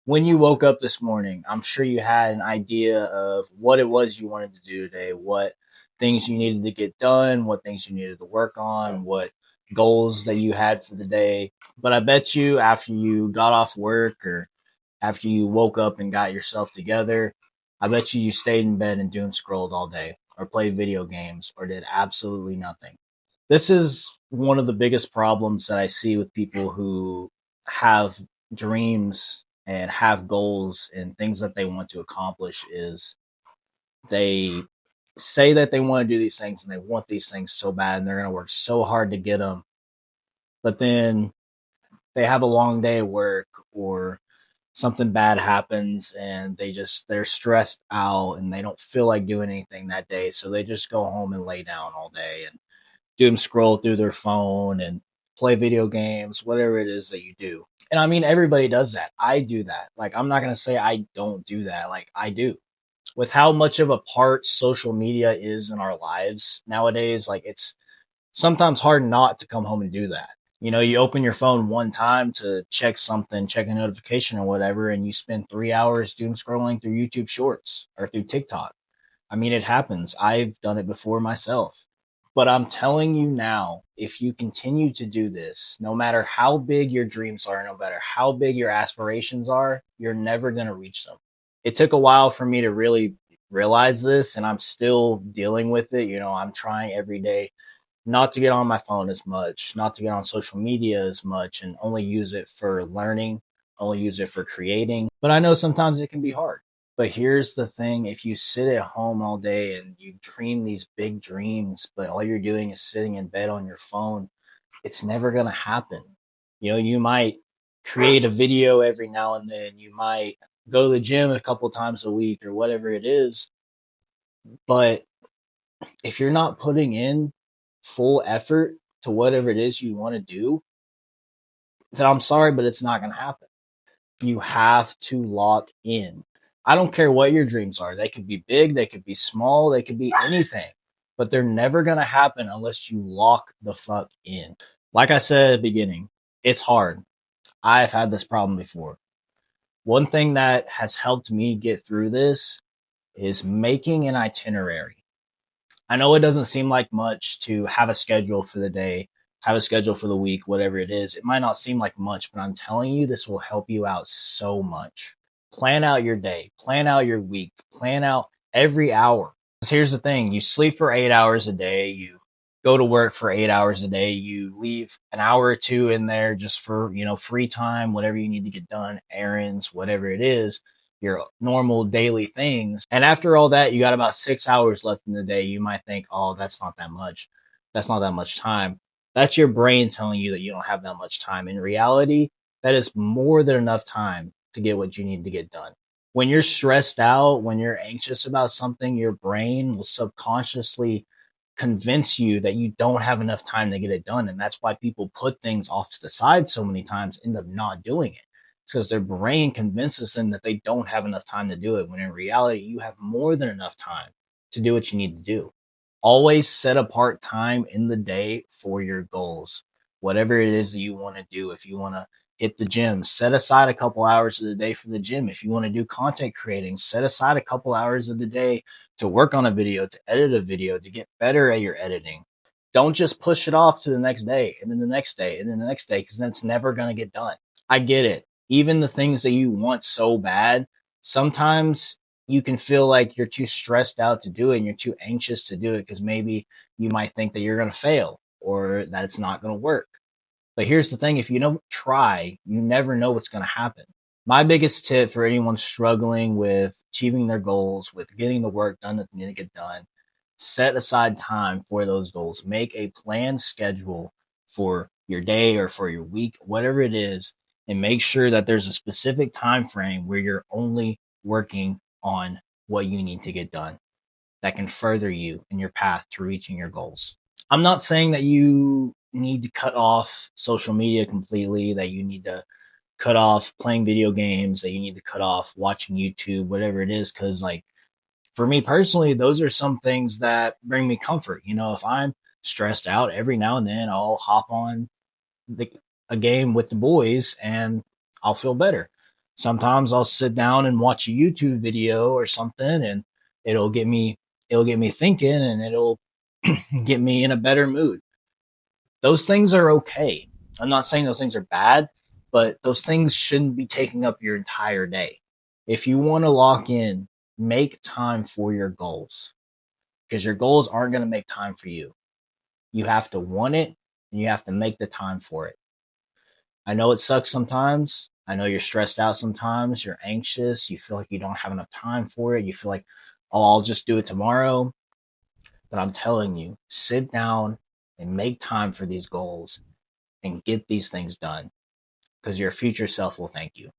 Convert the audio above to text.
When you woke up this morning, I'm sure you had an idea of what it was you wanted to do today, what things you needed to get done, what things you needed to work on, what goals that you had for the day. But I bet you after you got off work or after you woke up and got yourself together, I bet you stayed in bed and doom scrolled all day or played video games or did absolutely nothing. This is one of the biggest problems that I see with people who have dreams and have goals and things that they want to accomplish is they say that they want to do these things and they want these things so bad and they're going to work so hard to get them, but then they have a long day at work or something bad happens and they're stressed out and they don't feel like doing anything that day, so they just go home and lay down all day and doom scroll through their phone and play video games, whatever it is that you do. And I mean, everybody does that. I do that. Like, I'm not going to say I don't do that. Like, I do. With how much of a part social media is in our lives nowadays, like, it's sometimes hard not to come home and do that. You know, you open your phone one time to check something, check a notification or whatever, and you spend 3 hours doom scrolling through YouTube shorts or through TikTok. I mean, it happens. I've done it before myself. But I'm telling you now, if you continue to do this, no matter how big your dreams are, no matter how big your aspirations are, you're never going to reach them. It took a while for me to really realize this, and I'm still dealing with it. You know, I'm trying every day not to get on my phone as much, not to get on social media as much, and only use it for learning, only use it for creating. But I know sometimes it can be hard. But here's the thing, if you sit at home all day and you dream these big dreams, but all you're doing is sitting in bed on your phone, it's never going to happen. You know, you might create a video every now and then, you might go to the gym a couple times a week or whatever it is. But if you're not putting in full effort to whatever it is you want to do, then I'm sorry, but it's not going to happen. You have to lock in. I don't care what your dreams are. They could be big, they could be small, they could be anything, but they're never going to happen unless you lock the fuck in. Like I said at the beginning, it's hard. I've had this problem before. One thing that has helped me get through this is making an itinerary. I know it doesn't seem like much to have a schedule for the day, have a schedule for the week, whatever it is. It might not seem like much, but I'm telling you, this will help you out so much. Plan out your day, plan out your week, plan out every hour. Because here's the thing, you sleep for 8 hours a day, you go to work for 8 hours a day, you leave an hour or two in there just for, free time, whatever you need to get done, errands, whatever it is, your normal daily things. And after all that, you got about 6 hours left in the day. You might think, oh, that's not that much. That's not that much time. That's your brain telling you that you don't have that much time. In reality, that is more than enough time to get what you need to get done. When you're stressed out, when you're anxious about something, your brain will subconsciously convince you that you don't have enough time to get it done. And that's why people put things off to the side so many times, end up not doing it. It's because their brain convinces them that they don't have enough time to do it, when in reality, you have more than enough time to do what you need to do. Always set apart time in the day for your goals. Whatever it is that you want to do, if you want to hit the gym, set aside a couple hours of the day for the gym. If you want to do content creating, set aside a couple hours of the day to work on a video, to edit a video, to get better at your editing. Don't just push it off to the next day and then the next day and then the next day, because that's never going to get done. I get it. Even the things that you want so bad, sometimes you can feel like you're too stressed out to do it and you're too anxious to do it because maybe you might think that you're going to fail or that it's not going to work. But here's the thing, if you don't try, you never know what's going to happen. My biggest tip for anyone struggling with achieving their goals, with getting the work done that they need to get done, set aside time for those goals. Make a planned schedule for your day or for your week, whatever it is, and make sure that there's a specific time frame where you're only working on what you need to get done that can further you in your path to reaching your goals. I'm not saying that you need to cut off social media completely, that you need to cut off playing video games, that you need to cut off watching YouTube, whatever it is. Cause like for me personally, those are some things that bring me comfort. You know, if I'm stressed out every now and then, I'll hop on a game with the boys and I'll feel better. Sometimes I'll sit down and watch a YouTube video or something, and it'll get me it'll get me thinking, and it'll get me in a better mood. Those things are okay. I'm not saying those things are bad, but those things shouldn't be taking up your entire day. If you want to lock in, make time for your goals, because your goals aren't going to make time for you. You have to want it, and you have to make the time for it. I know it sucks sometimes. I know you're stressed out sometimes. You're anxious. You feel like you don't have enough time for it. You feel like, oh, I'll just do it tomorrow. But I'm telling you, sit down and make time for these goals and get these things done, because your future self will thank you.